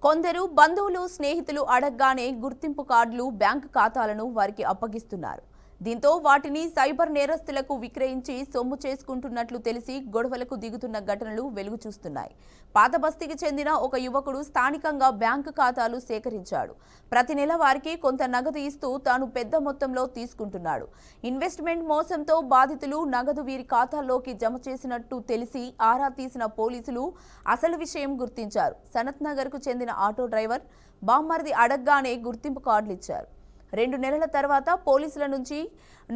కొందరు బంధువులు స్నేహితులు అడగగానే గుర్తింపు కార్డులు బ్యాంకు ఖాతాలను వారికి అప్పగిస్తున్నారు. దీంతో వాటిని సైబర్ నేరస్తులకు విక్రయించి సొమ్ము చేసుకుంటున్నట్లు తెలిసి గొడవలకు దిగుతున్న ఘటనలు వెలుగు చూస్తున్నాయి. పాతబస్తీకి చెందిన ఒక యువకుడు స్థానికంగా బ్యాంకు ఖాతాలు సేకరించాడు. ప్రతి నెల వారికి కొంత నగదు ఇస్తూ తాను పెద్ద మొత్తంలో తీసుకుంటున్నాడు. ఇన్వెస్ట్మెంట్ మోసంతో బాధితులు నగదు వీరి ఖాతాల్లోకి జమ చేసినట్టు తెలిసి ఆరా తీసిన పోలీసులు అసలు విషయం గుర్తించారు. సనత్ నగర్కు చెందిన ఆటో డ్రైవర్ బామ్మర్ది అడగగానే గుర్తింపు కార్డులు ఇచ్చారు. 2 నెలల తర్వాత పోలీసుల నుంచి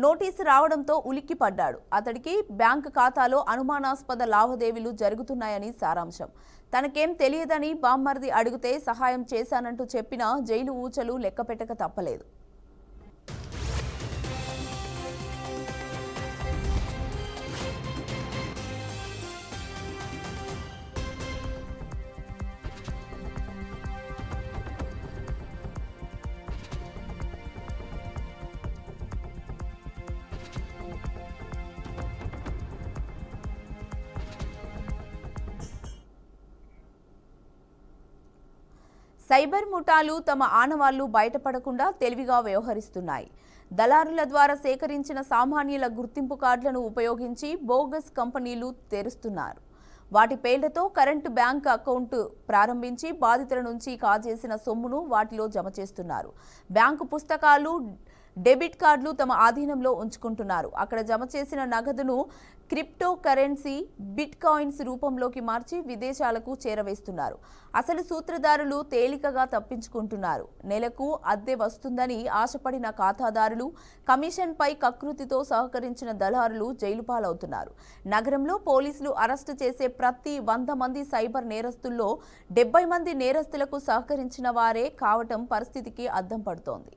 నోటీసు రావడంతో ఉలిక్కి పడ్డాడు. అతడికి బ్యాంకు ఖాతాలో అనుమానాస్పద లావాదేవీలు జరుగుతున్నాయని సారాంశం. తనకేం తెలియదని బామ్మర్ది అడిగితే సహాయం చేశానంటూ చెప్పినా జైలు ఊచలు లెక్కపెట్టక తప్పలేదు. సైబర్ ముఠాలు తమ ఆనవాళ్లు బయటపడకుండా తెలివిగా వ్యవహరిస్తున్నాయి. దళారుల ద్వారా సేకరించిన సామాన్యుల గుర్తింపు కార్డులను ఉపయోగించి బోగస్ కంపెనీలు తెరుస్తున్నారు. వాటి పేర్లతో కరెంటు బ్యాంక్ అకౌంట్ ప్రారంభించి బాధితుల నుంచి కాజేసిన సొమ్మును వాటిలో జమ చేస్తున్నారు. బ్యాంకు పుస్తకాలు, డెబిట్ కార్డులు తమ ఆధీనంలో ఉంచుకుంటున్నారు. అక్కడ జమ చేసిన నగదును క్రిప్టో కరెన్సీ, బిట్ కాయిన్స్ రూపంలోకి మార్చి విదేశాలకు చేరవేస్తున్నారు. అసలు సూత్రధారులు తేలికగా తప్పించుకుంటున్నారు. నెలకు అద్దె వస్తుందని ఆశపడిన ఖాతాదారులు, కమిషన్పై కకృతితో సహకరించిన దళారులు జైలు పాలవుతున్నారు. నగరంలో పోలీసులు అరెస్టు చేసే ప్రతి 100 మంది సైబర్ నేరస్తుల్లో 70 మంది నేరస్తులకు సహకరించిన వారే కావటం పరిస్థితికి అద్దం పడుతోంది.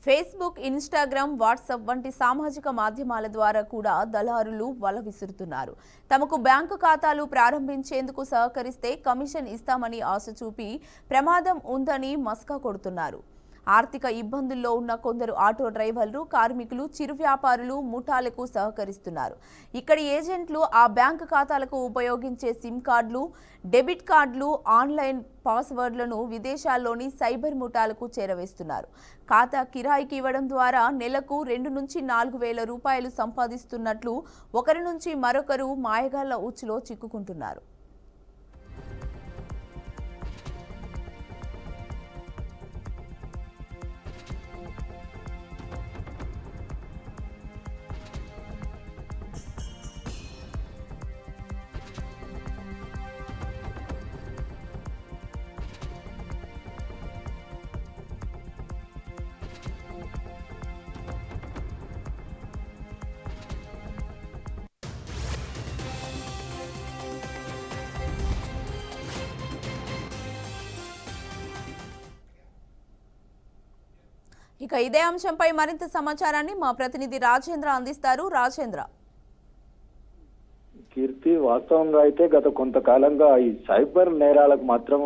ఫేస్బుక్, ఇన్స్టాగ్రామ్, వాట్సాప్ వంటి సామాజిక మాధ్యమాల ద్వారా కూడా దళారులు వల విసురుతున్నారు. తమకు బ్యాంకు ఖాతాలు ప్రారంభించేందుకు సహకరిస్తే కమిషన్ ఇస్తామని ఆశ చూపి ప్రమాదం ఉందని మస్కా కొడుతున్నారు. ఆర్థిక ఇబ్బందుల్లో ఉన్న కొందరు ఆటో డ్రైవర్లు, కార్మికులు, చిరు వ్యాపారులు ముఠాలకు సహకరిస్తున్నారు. ఇక్కడి ఏజెంట్లు ఆ బ్యాంకు ఖాతాలకు ఉపయోగించే సిమ్ కార్డులు, డెబిట్ కార్డులు, ఆన్లైన్ పాస్వర్డ్లను విదేశాల్లోని సైబర్ ముఠాలకు చేరవేస్తున్నారు. ఖాతా కిరాయికి ఇవ్వడం ద్వారా నెలకు 2 నుంచి 4 వేల రూపాయలు సంపాదిస్తున్నట్లు ఒకరి నుంచి మరొకరు మాయగాళ్ల ఉచ్చులో చిక్కుకుంటున్నారు. ఇక ఇదే అంశంపై మరింత సమాచారాన్ని మా ప్రతినిధి రాజేంద్ర అందిస్తారు. రాజేంద్ర. కీర్తి, వాస్తవంగా అయితే గత కొంతకాలంగా ఈ సైబర్ నేరాలకు మాత్రం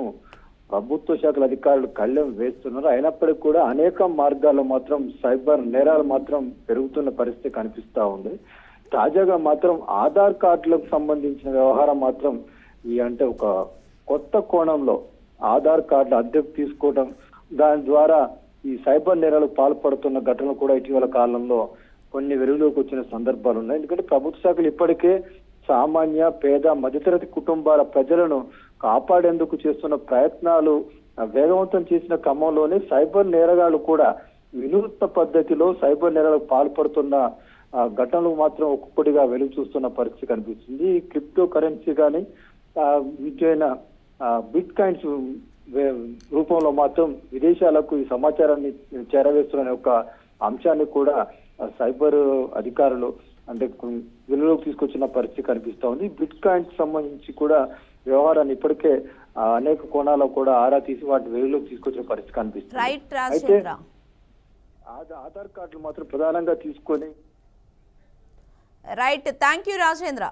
ప్రభుత్వ శాఖల అధికారులు కళ్ళెం వేస్తున్నారు. అయినప్పటికీ కూడా అనేక మార్గాల్లో మాత్రం సైబర్ నేరాలు మాత్రం పెరుగుతున్న పరిస్థితి కనిపిస్తా ఉంది. తాజాగా మాత్రం ఆధార్ కార్డులకు సంబంధించిన వ్యవహారం మాత్రం అంటే ఒక కొత్త కోణంలో ఆధార్ కార్డులు అద్దెకు తీసుకోవడం, దాని ద్వారా ఈ సైబర్ నేరాలకు పాల్పడుతున్న ఘటనలు కూడా ఇటీవల కాలంలో కొన్ని వెలుగులోకి వచ్చిన సందర్భాలు ఉన్నాయి. ఎందుకంటే ప్రభుత్వ శాఖలు ఇప్పటికే సామాన్య, పేద, మధ్యతరగతి కుటుంబాల ప్రజలను కాపాడేందుకు చేస్తున్న ప్రయత్నాలు వేగవంతం చేసిన క్రమంలోనే సైబర్ నేరగాళ్లు కూడా వినూత్న పద్ధతిలో సైబర్ నేరాలకు పాల్పడుతున్న ఘటనలు మాత్రం ఒక్కొక్కటిగా వెలుగు చూస్తున్న పరిస్థితి కనిపిస్తుంది. క్రిప్టో కరెన్సీ కానీ విజయన బిట్ కాయిన్స్ రూపంలో మాత్రం విదేశాలకు ఈ సమాచారాన్ని చేరవేస్తున్న ఒక అంశాన్ని కూడా సైబర్ అధికారులు అంటే వెలుగులోకి తీసుకొచ్చిన పరిస్థితి కనిపిస్తా ఉంది. బిట్ కాయిన్స్ సంబంధించి కూడా వ్యవహారాన్ని ఇప్పటికే అనేక కోణాల్లో కూడా ఆరా తీసి వాటి వెలుగులోకి తీసుకొచ్చిన పరిస్థితి కనిపిస్తుంది. రైట్ అయితే రాజేంద్ర. ఆధార్ కార్డులు మాత్రం ప్రధానంగా తీసుకొని రైట్, థ్యాంక్ యూ రాజేంద్ర.